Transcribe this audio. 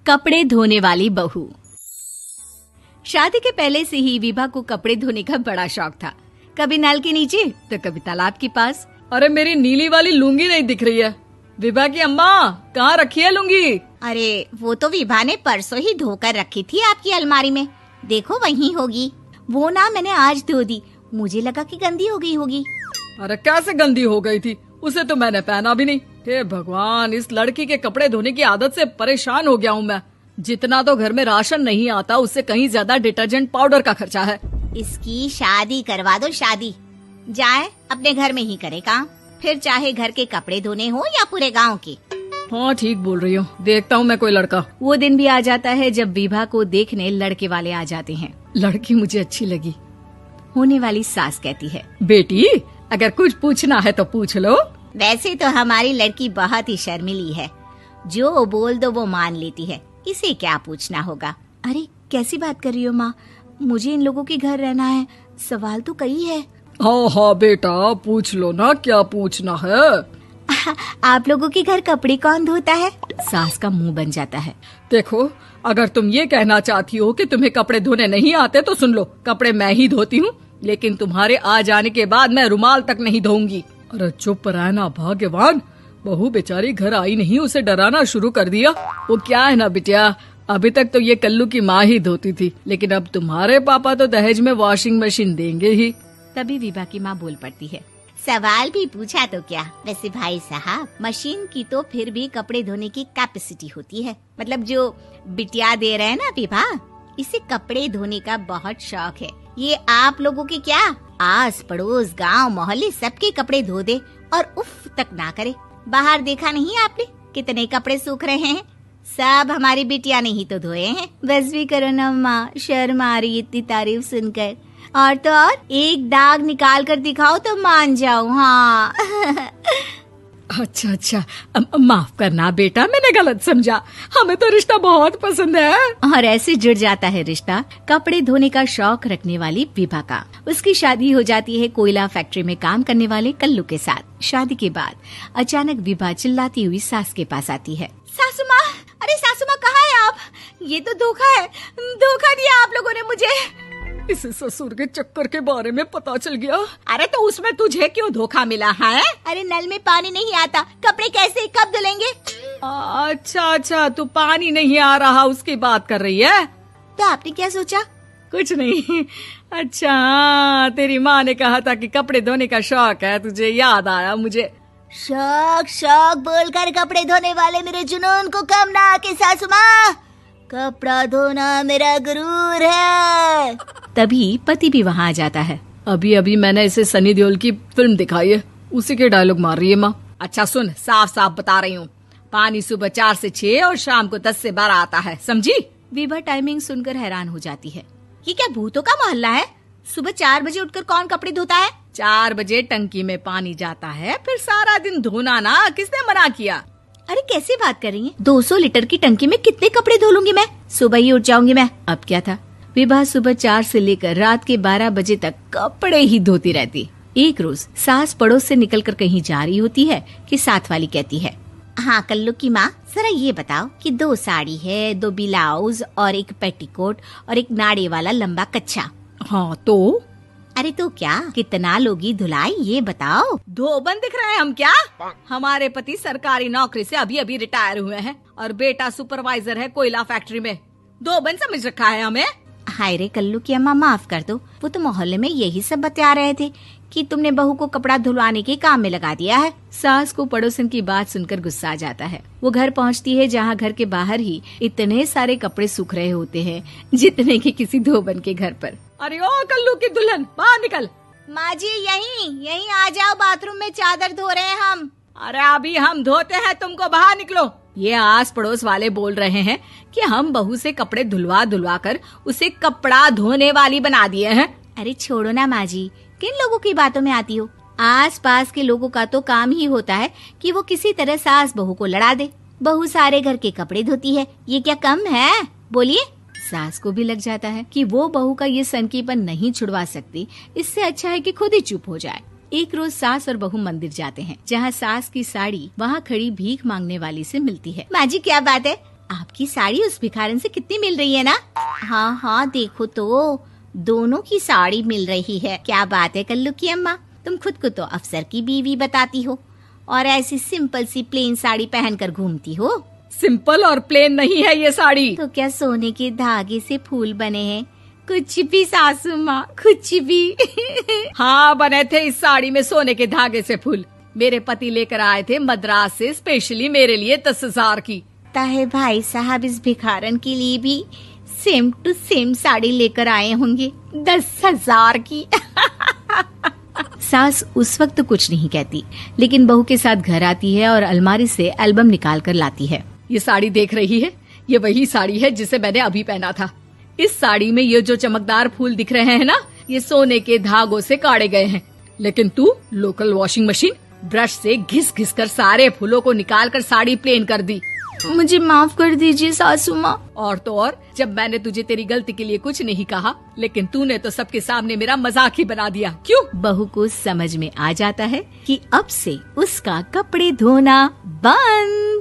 कपड़े धोने वाली बहू। शादी के पहले से ही विभा को कपड़े धोने का बड़ा शौक था। कभी नल के नीचे तो कभी तालाब के पास। अरे मेरी नीली वाली लुंगी नहीं दिख रही है। विभा की अम्मा, कहाँ रखी है लुंगी? अरे वो तो विभा ने परसों ही धोकर रखी थी आपकी अलमारी में, देखो वहीं होगी। वो ना मैंने आज धो दी, मुझे लगा कि गंदी हो गई होगी। अरे कैसे गंदी हो गई थी? उसे तो मैंने पहना भी नहीं। हे भगवान, इस लड़की के कपड़े धोने की आदत से परेशान हो गया हूँ मैं। जितना तो घर में राशन नहीं आता, उससे कहीं ज्यादा डिटर्जेंट पाउडर का खर्चा है। इसकी शादी करवा दो, शादी जाए अपने घर में ही करे काम, फिर चाहे घर के कपड़े धोने हो या पूरे गांव के। हाँ ठीक बोल रही हूँ, देखता हूँ मैं कोई लड़का। वो दिन भी आ जाता है जब विभा को देखने लड़के वाले आ जाते हैं। लड़की मुझे अच्छी लगी। होने वाली सास कहती है, बेटी अगर कुछ पूछना है तो पूछ लो। वैसे तो हमारी लड़की बहुत ही शर्मिली है, जो बोल दो वो मान लेती है, इसे क्या पूछना होगा। अरे कैसी बात कर रही हो माँ, मुझे इन लोगों के घर रहना है, सवाल तो कई है। हाँ हाँ बेटा, पूछ लो ना, क्या पूछना है। आप लोगों के घर कपड़े कौन धोता है? सास का मुंह बन जाता है। देखो, अगर तुम ये कहना चाहती हो कि तुम्हें कपड़े धोने नहीं आते तो सुन लो, कपड़े मैं ही धोती हूँ, लेकिन तुम्हारे आ जाने के बाद मैं रुमाल तक नहीं धोऊंगी। अरे चुप रहना भाग्यवान, बहू बेचारी घर आई नहीं, उसे डराना शुरू कर दिया। वो क्या है ना बिटिया, अभी तक तो ये कल्लू की माँ ही धोती थी, लेकिन अब तुम्हारे पापा तो दहेज में वॉशिंग मशीन देंगे ही। तभी विभा की माँ बोल पड़ती है, सवाल भी पूछा तो क्या। वैसे भाई साहब, मशीन की तो फिर भी कपड़े धोने की कैपेसिटी होती है, मतलब जो बिटिया दे रहे हैं ना विभा, इसे कपड़े धोने का बहुत शौक है। ये आप लोगों के क्या, आस पड़ोस गांव मोहल्ले सबके कपड़े धो दे और उफ तक ना करे। बाहर देखा नहीं आपने कितने कपड़े सूख रहे हैं, सब हमारी बिटिया ने ही तो धोए हैं। बस भी करो ना माँ, शर्म आ रही इतनी तारीफ सुनकर। और तो और एक दाग निकाल कर दिखाओ तो मान जाऊँ। हाँ अच्छा अच्छा, माफ करना बेटा, मैंने गलत समझा। हमें तो रिश्ता बहुत पसंद है। और ऐसे जुड़ जाता है रिश्ता कपड़े धोने का शौक रखने वाली विभा का। उसकी शादी हो जाती है कोयला फैक्ट्री में काम करने वाले कल्लू के साथ। शादी के बाद अचानक विभा चिल्लाती हुई सास के पास आती है। सासू माँ, अरे सासू माँ कहाँ है आप? ये तो धोखा है, धोखा दिया आप लोगों ने मुझे। इसे ससुर के चक्कर के बारे में पता चल गया। अरे तो उसमें तुझे क्यों धोखा मिला है? अरे नल में पानी नहीं आता, कपड़े कैसे कब धुलेंगे? अच्छा अच्छा, तू पानी नहीं आ रहा उसकी बात कर रही है। तो आपने क्या सोचा? कुछ नहीं। अच्छा, तेरी माँ ने कहा था कि कपड़े धोने का शौक है, तुझे याद आया मुझे। शौक शौक बोलकर कपड़े धोने वाले मेरे जुनून को कम ना आके सासू माँ, कपड़ा धोना मेरा गुरूर है। तभी पति भी वहाँ आ जाता है। अभी अभी मैंने इसे सनी देओल की फिल्म दिखाई है, उसी के डायलॉग मार रही है माँ। अच्छा सुन, साफ साफ बता रही हूँ, पानी सुबह 4 से 6 और शाम को 10 से 12 आता है, समझी? विभा टाइमिंग सुनकर हैरान हो जाती है। ये क्या भूतों का मोहल्ला है? सुबह 4 बजे उठकर कौन कपड़े धोता है? 4 बजे टंकी में पानी जाता है, फिर सारा दिन धोना ना, किसने मना किया? अरे कैसी बात कर रही हैं? 200 लीटर की टंकी में कितने कपड़े धो लूंगी मैं, सुबह ही उठ जाऊंगी मैं। अब क्या था, विभा सुबह 4 से लेकर रात के 12 बजे तक कपड़े ही धोती रहती। एक रोज सास पड़ोस से निकलकर कहीं जा रही होती है कि साथ वाली कहती है, हाँ कल्लू की माँ, जरा ये बताओ कि 2 साड़ी है, 2 ब्लाउज और एक पेटीकोट और एक नाड़े वाला लंबा कच्छा। हाँ तो? अरे तो क्या, कितना लोगी धुलाई ये बताओ। धोबन दिख रहे हैं हम क्या? हमारे पति सरकारी नौकरी से अभी अभी रिटायर हुए हैं और बेटा सुपरवाइजर है कोयला फैक्ट्री में। धोबन समझ रखा है हमें। हाय रे कल्लू की अम्मा, माफ कर दो, वो तो मोहल्ले में यही सब बता रहे थे कि तुमने बहू को कपड़ा धुलवाने के काम में लगा दिया है। सास को पड़ोसन की बात सुनकर गुस्सा आ जाता है। वो घर पहुंचती है जहां घर के बाहर ही इतने सारे कपड़े सूख रहे होते हैं जितने कि किसी धोबन के घर पर। अरे ओ कल्लू की दुल्हन, बाहर निकल। माँ जी यहीं आ जाओ, बाथरूम में चादर धो रहे हैं हम। अरे अभी हम धोते हैं, तुमको बाहर निकलो। ये आस पड़ोस वाले बोल रहे हैं कि हम बहू से कपड़े धुलवा धुलवा कर उसे कपड़ा धोने वाली बना दिए हैं। अरे छोड़ो ना माँ जी, किन लोगों की बातों में आती हो? आस पास के लोगों का तो काम ही होता है कि वो किसी तरह सास बहू को लड़ा दे। बहू सारे घर के कपड़े धोती है, ये क्या कम है? बोलिए। सास को भी लग जाता है कि वो बहू का ये सनकीपन नहीं छुड़वा सकती, इससे अच्छा है कि खुद ही चुप हो जाए। एक रोज सास और बहू मंदिर जाते हैं, जहाँ सास की साड़ी वहाँ खड़ी भीख मांगने वाली से मिलती है। माँ जी क्या बात है, आपकी साड़ी उस भिखारन से कितनी मिल रही है ना? हाँ हाँ, देखो तो दोनों की साड़ी मिल रही है। क्या बात है कल्लू की अम्मा, तुम खुद को तो अफसर की बीवी बताती हो और ऐसी सिंपल सी प्लेन साड़ी पहनकर घूमती हो। सिंपल और प्लेन नहीं है ये साड़ी। तो क्या सोने के धागे से फूल बने हैं? कुछ भी सासू माँ, कुछ भी। हाँ, बने थे इस साड़ी में सोने के धागे से फूल। मेरे पति लेकर आए थे मद्रास से स्पेशली मेरे लिए 10,000 की। ताहे भाई साहब इस भिखारन के लिए भी सेम टू सेम साड़ी लेकर आए होंगे 10,000 की। सास उस वक्त तो कुछ नहीं कहती, लेकिन बहू के साथ घर आती है और अलमारी से एल्बम निकाल कर लाती है। ये साड़ी देख रही है, ये वही साड़ी है जिसे मैंने अभी पहना था। इस साड़ी में ये जो चमकदार फूल दिख रहे हैं ना, ये सोने के धागों से काढ़े गए हैं। लेकिन तू लोकल वॉशिंग मशीन ब्रश से घिस घिस कर सारे फूलों को निकाल कर साड़ी प्लेन कर दी। मुझे माफ कर दीजिए सासू माँ। और तो और, जब मैंने तुझे तेरी गलती के लिए कुछ नहीं कहा, लेकिन तूने तो सबके सामने मेरा मजाक ही बना दिया। क्यों? बहू को समझ में आ जाता है कि अब से उसका कपड़े धोना बंद।